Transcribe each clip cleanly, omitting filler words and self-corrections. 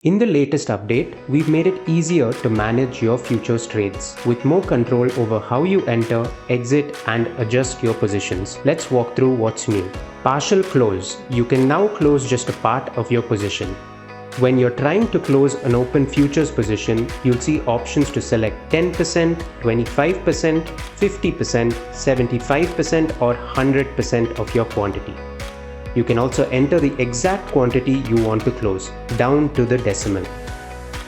In the latest update, we've made it easier to manage your futures trades with more control over how you enter, exit, and adjust your positions. Let's walk through what's new. Partial close. You can now close just a part of your position. When you're trying to close an open futures position, you'll see options to select 10%, 25%, 50%, 75%, or 100% of your quantity. You can also enter the exact quantity you want to close, down to the decimal.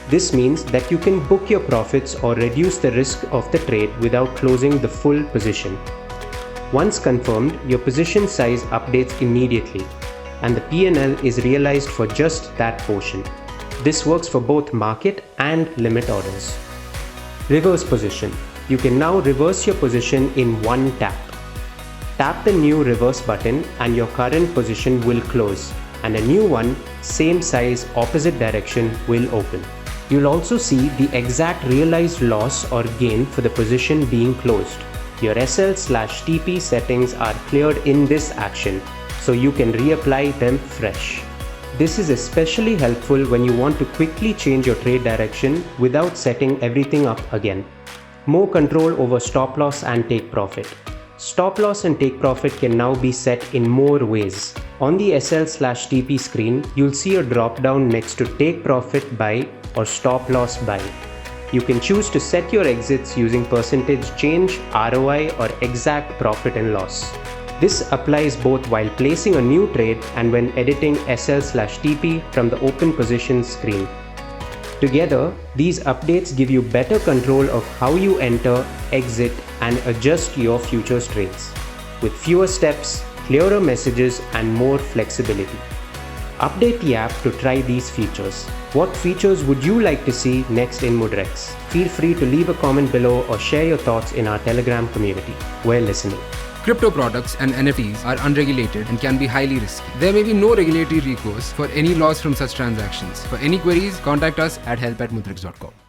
This means that you can book your profits or reduce the risk of the trade without closing the full position. Once confirmed, your position size updates immediately, and the P&L is realized for just that portion. This works for both market and limit orders. Reverse position. You can now reverse your position in one tap. Tap the new reverse button and your current position will close, and a new one, same size, opposite direction, will open. You'll also see the exact realized loss or gain for the position being closed. Your SL/TP settings are cleared in this action, so you can reapply them fresh. This is especially helpful when you want to quickly change your trade direction without setting everything up again. More control over stop loss and take profit. Stop loss and take profit can now be set in more ways. On the SL/TP screen, you'll see a drop-down next to take profit buy or stop loss buy. You can choose to set your exits using percentage change, ROI, or exact profit and loss. This applies both while placing a new trade and when editing SL/TP from the open position screen. Together, these updates give you better control of how you enter, exit, and adjust your futures trades, with fewer steps, clearer messages, and more flexibility. Update the app to try these features. What features would you like to see next in Mudrex? Feel free to leave a comment below or share your thoughts in our Telegram community. We're listening. Crypto products and NFTs are unregulated and can be highly risky. There may be no regulatory recourse for any loss from such transactions. For any queries, contact us at help@mudrex.com.